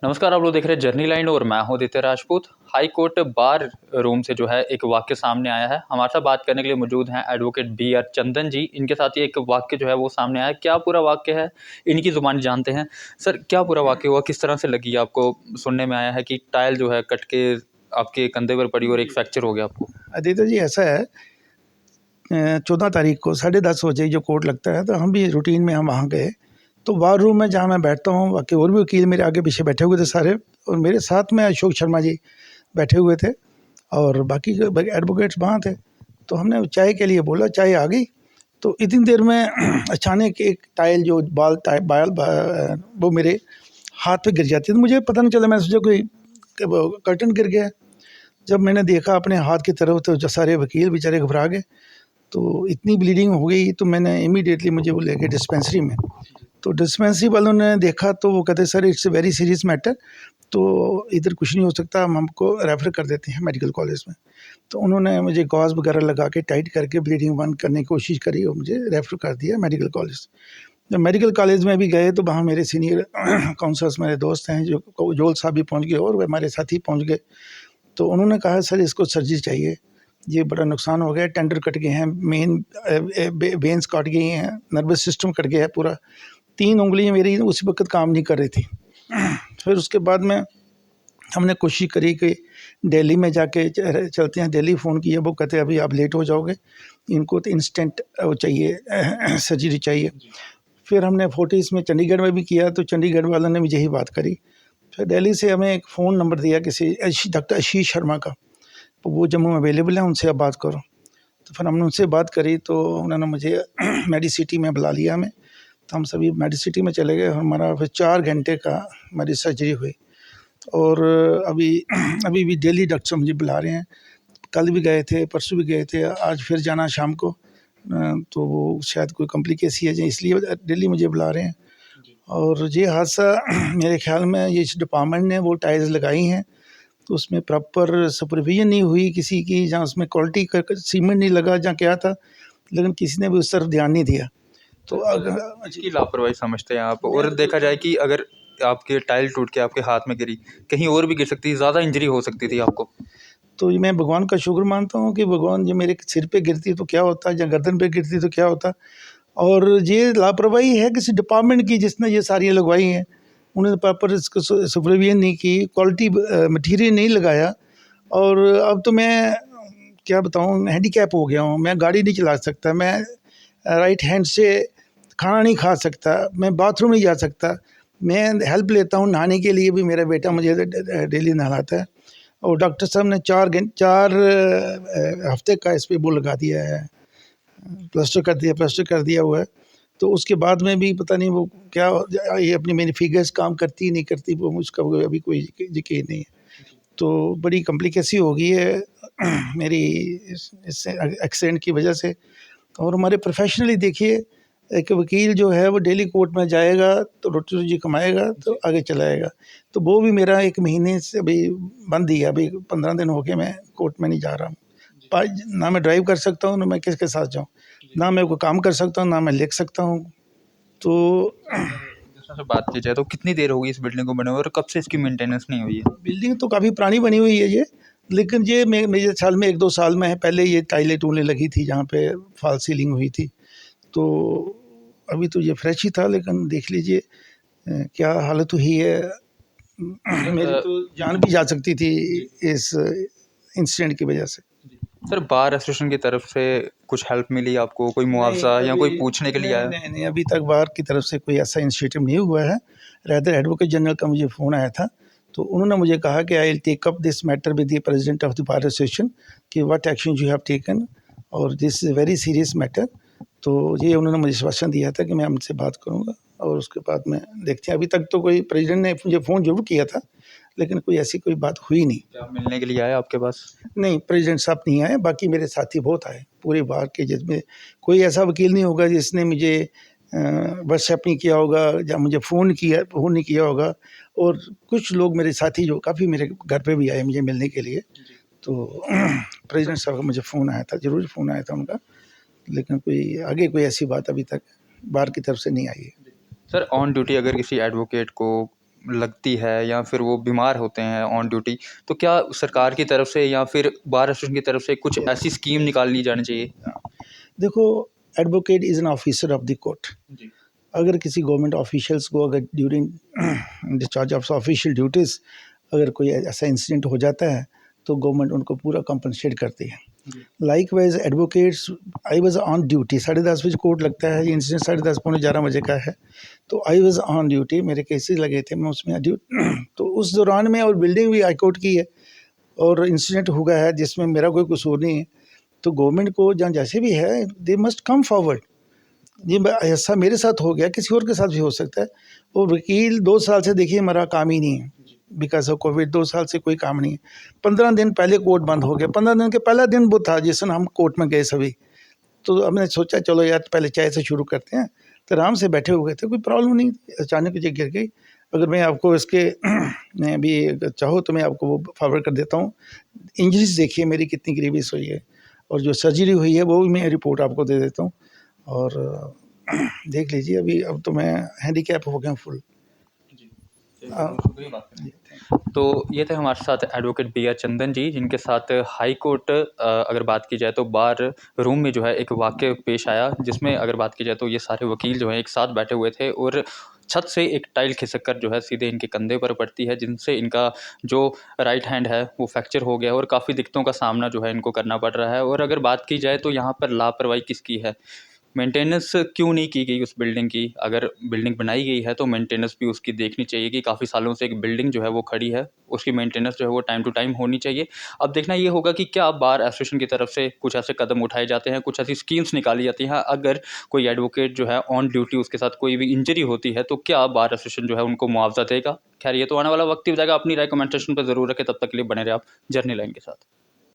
नमस्कार, आप लोग देख रहे हैं जर्नी लाइन और मैं हूं Aditya Rajput. High court bar room से जो है एक वाक्य सामने आया है। हमारे साथ बात करने के लिए मौजूद हैं एडवोकेट बी आर चंदन जी। इनके साथ ही एक वाक्य जो है वो सामने आया है। क्या पूरा वाक्य है, इनकी जुबानी जानते हैं। सर, क्या पूरा वाक्य हुआ, किस तरह से लगी आपको? सुनने में आया है कि टाइल जो है कट के आपके कंधे पर पड़ी और एक फ्रैक्चर हो गया आपको। आदित्य जी, ऐसा है 14 तारीख को 10:30 बजे जो कोर्ट लगता है, तो हम भी रूटीन में हम वहाँ गए। तो वार रूम में जहाँ मैं बैठता हूँ, बाकी और भी वकील मेरे आगे पीछे बैठे हुए थे सारे, और मेरे साथ में अशोक शर्मा जी बैठे हुए थे और बाकी एडवोकेट्स वहाँ थे। तो हमने चाय के लिए बोला, चाय आ गई। तो इतनी देर में अचानक एक टाइल जो वो मेरे हाथ पे गिर जाती है। तो मुझे पता नहीं चला, मैं सोचा कोई कर्टन गिर गया। जब मैंने देखा अपने हाथ की तरफ, तो जो सारे वकील बेचारे घबरा गए। तो इतनी ब्लीडिंग हो गई, तो मैंने इमीडिएटली मुझे वो ले गए डिस्पेंसरी में। तो डिस्पेंसरी वालों ने देखा तो वो कहते sir it's a very serious matter, तो इधर कुछ नहीं हो सकता, हम हमको रेफ़र कर देते हैं मेडिकल कॉलेज में। तो उन्होंने मुझे गॉज़ वगैरह लगा के टाइट करके ब्लीडिंग बंद करने की कोशिश करी और मुझे रेफ़र कर दिया मेडिकल कॉलेज। जब मेडिकल कॉलेज में भी गए तो वहाँ मेरे सीनियर काउंसलर्स मेरे दोस्त हैं, जो जोल साहब भी पहुँच गए और वे हमारे साथी पहुँच गए। तो उन्होंने कहा सर इसको सर्जरी चाहिए, ये बड़ा नुकसान हो गया, टेंडर कट गए हैं, मेन वेन्स कट गई हैं, नर्वस सिस्टम कट गया है पूरा। 3 उँगलियाँ मेरी उसी वक़्त काम नहीं कर रही थी। फिर उसके बाद में हमने कोशिश करी कि दिल्ली में जाके चलते हैं। दिल्ली फ़ोन किया, वो कहते अभी आप लेट हो जाओगे, इनको तो इंस्टेंट वो चाहिए सर्जरी चाहिए। फिर हमने फोर्टिस में चंडीगढ़ में भी किया, तो चंडीगढ़ वालों ने भी यही बात करी। फिर दिल्ली से हमें एक फ़ोन नंबर दिया किसी डॉक्टर आशीष शर्मा का, तो वो जम्मू में अवेलेबल है, उनसे आप बात करो। तो फिर हमने उनसे बात करी, तो उन्होंने मुझे मेडिसिटी में बुला लिया हमें। तो हम सभी मेडिसिटी में चले गए। हमारा फिर 4 घंटे का हमारी सर्जरी हुई। और अभी अभी भी डेली डॉक्टर मुझे बुला रहे हैं। कल भी गए थे, परसों भी गए थे, आज फिर जाना शाम को। तो वो शायद कोई कॉम्प्लिकेसी है, इसलिए डेली मुझे बुला रहे हैं। और ये हादसा मेरे ख्याल में ये इस डिपार्टमेंट ने वो टाइल्स लगाई हैं, तो उसमें प्रॉपर सुपरविजन नहीं हुई किसी की, जहाँ उसमें क्वालिटी का सीमेंट नहीं लगा, जहाँ क्या था, लेकिन किसी ने भी उस तरफ ध्यान नहीं दिया। तो इसकी लापरवाही समझते हैं आप? और देखा जाए कि अगर आपके टाइल टूट के आपके हाथ में गिरी, कहीं और भी गिर सकती थी, ज़्यादा इंजरी हो सकती थी आपको। तो ये मैं भगवान का शुक्र मानता हूँ कि भगवान जो मेरे सिर पे गिरती तो क्या होता, या गर्दन पे गिरती तो क्या होता। और ये लापरवाही है किसी डिपार्टमेंट की जिसने ये सारी लगवाई हैं। उन्होंने प्रॉपर इसको सुपरविजन नहीं की, क्वालिटी मटीरियल नहीं लगाया। और अब तो मैं क्या बताऊँ, हैंडीकैप हो गया हूँ। मैं गाड़ी नहीं चला सकता, मैं राइट हैंड से खाना नहीं खा सकता, मैं बाथरूम नहीं जा सकता। मैं हेल्प लेता हूँ नहाने के लिए भी, मेरा बेटा मुझे डेली नहलाता है। और डॉक्टर साहब ने 4 हफ्ते का इस पे वो लगा दिया है, प्लास्टर कर दिया हुआ है। तो उसके बाद में भी पता नहीं वो क्या, ये अपनी मेरी फिगर्स काम करती नहीं करती, वो मुझका अभी कोई यकीन नहीं है। तो बड़ी कॉम्प्लिकेसी हो गई है मेरी इससे एक्सीडेंट की वजह से। और हमारे प्रोफेशनली देखिए, एक वकील जो है वो डेली कोर्ट में जाएगा तो रोटी रोजी कमाएगा तो आगे चलाएगा। तो वो भी मेरा 1 महीने से अभी बंद ही है। अभी 15 दिन हो गए मैं कोर्ट में नहीं जा रहा हूँ। ना मैं ड्राइव कर सकता हूँ, ना मैं किसके साथ जाऊँ, ना मैं कोई काम कर सकता हूँ, ना मैं लिख सकता हूँ। तो से बात की जाए तो कितनी देर होगी इस बिल्डिंग को बने हुए और कब से इसकी मेंटेनेंस नहीं हुई है? बिल्डिंग तो काफ़ी पुरानी बनी हुई है ये, लेकिन ये मेरे साल में 1-2 साल में है। पहले ये टाइलें टूलें लगी थी जहाँ पे फॉल सीलिंग हुई थी। तो अभी तो ये फ्रेश ही था, लेकिन देख लीजिए क्या हालत हुई है। मेरी तो जान भी जा सकती थी इस इंसिडेंट की वजह से। सर, बार एसोसिएशन की तरफ से कुछ हेल्प मिली आपको, कोई मुआवजा या कोई पूछने के लिए आया? नहीं, अभी तक बार की तरफ से कोई ऐसा इनिशिएटिव नहीं हुआ है। रादर एडवोकेट जनरल का मुझे फ़ोन आया था, तो उन्होंने मुझे कहा कि I will take up this matter with the president of the bar association कि what action you have taken, और this is very serious matter. तो ये उन्होंने मुझे आश्वासन दिया था कि मैं उनसे बात करूँगा, और उसके बाद में देखते हैं। अभी तक तो कोई प्रेसिडेंट ने मुझे फ़ोन ज़रूर किया था, लेकिन कोई ऐसी कोई बात हुई नहीं। क्या मिलने के लिए आए आपके पास? नहीं, प्रेसिडेंट साहब नहीं आए, बाकी मेरे साथी बहुत आए पूरे बार के, जिसमें कोई ऐसा वकील नहीं होगा जिसने मुझे व्हाट्सएप नहीं किया होगा या मुझे फ़ोन नहीं किया होगा। और कुछ लोग मेरे साथी जो काफ़ी मेरे घर पे भी आए मुझे मिलने के लिए। तो प्रेसिडेंट साहब का मुझे फ़ोन आया था, ज़रूर फ़ोन आया था उनका, लेकिन कोई आगे कोई ऐसी बात अभी तक बार की तरफ से नहीं आई है। सर, ऑन ड्यूटी अगर किसी एडवोकेट को लगती है या फिर वो बीमार होते हैं ऑन ड्यूटी, तो क्या सरकार की तरफ से या फिर बार एसोसिएशन की तरफ से कुछ ऐसी स्कीम निकालनी जानी चाहिए? देखो, advocate is an officer of the court. जी। अगर किसी गवर्नमेंट ऑफिशियल्स को अगर during discharge of official duties अगर कोई ऐसा इंसिडेंट हो जाता है तो गवर्नमेंट उनको पूरा कंपनसेट करती है। Like wise advocates, I was on duty, 10:30 बजे कोर्ट लगता है, ये इंसिडेंट 10:30 पौने 11 बजे का है, तो आई वाज ऑन ड्यूटी, मेरे केसेस लगे थे, मैं उसमें तो उस दौरान में, और बिल्डिंग भी हाई कोर्ट की है और इंसिडेंट हुआ है जिसमें मेरा कोई कसूर नहीं है, तो गवर्नमेंट को जहाँ जैसे भी है दे मस्ट कम फॉरवर्ड। जी, ऐसा मेरे साथ हो गया, किसी और के साथ भी हो सकता है। वो वकील 2 साल से देखिए मेरा काम ही नहीं है, बिकॉज ऑफ कोविड 2 साल से कोई काम नहीं है। 15 दिन पहले कोर्ट बंद हो गया, 15 दिन के पहला दिन वो था जिस दिन हम कोर्ट में गए सभी। तो हमने सोचा चलो यार पहले चाय से शुरू करते हैं, तो आराम से बैठे हुए थे, कोई प्रॉब्लम नहीं, अचानक ये गिर गई। अगर मैं आपको इसके मैं भी चाहो तो मैं आपको वो फॉरवर्ड कर देता हूँ। इंजरीज देखिए मेरी कितनी ग्रीवियस हुई है, और जो सर्जरी हुई है वो भी मैं रिपोर्ट आपको दे देता हूँ, और देख लीजिए। अभी अब तो मैं हैंडीकैप हो गया हूँ फुल। तो ये थे हमारे साथ एडवोकेट बी आर चंदन जी, जिनके साथ हाई कोर्ट अगर बात की जाए तो बार रूम में जो है एक वाक़या पेश आया, जिसमें अगर बात की जाए तो ये सारे वकील जो हैं एक साथ बैठे हुए थे और छत से एक टाइल खिसक कर जो है सीधे इनके कंधे पर पड़ती है, जिनसे इनका जो राइट हैंड है वो फ्रैक्चर हो गया और काफ़ी दिक्कतों का सामना जो है इनको करना पड़ रहा है। और अगर बात की जाए तो यहाँ पर लापरवाही किसकी है, मेंटेनेंस क्यों नहीं की गई उस बिल्डिंग की? अगर बिल्डिंग बनाई गई है तो मेंटेनेंस भी उसकी देखनी चाहिए कि काफ़ी सालों से एक बिल्डिंग जो है वो खड़ी है, उसकी मेंटेनेंस जो है वो टाइम टू टाइम होनी चाहिए। अब देखना ये होगा कि क्या बार एसोसिएशन की तरफ से कुछ ऐसे कदम उठाए जाते हैं, कुछ ऐसी स्कीम्स निकाली जाती हैं, अगर कोई एडवोकेट जो है ऑन ड्यूटी उसके साथ कोई भी इंजरी होती है तो क्या बार एसोसिएशन जो है उनको मुआवजा देगा? खैर ये तो आने वाला वक्त ही बताएगा। अपनी राय कमेंट सेक्शन पर ज़रूर रखें, तब तक के लिए बने रहे आप जर्नी लाइन के साथ।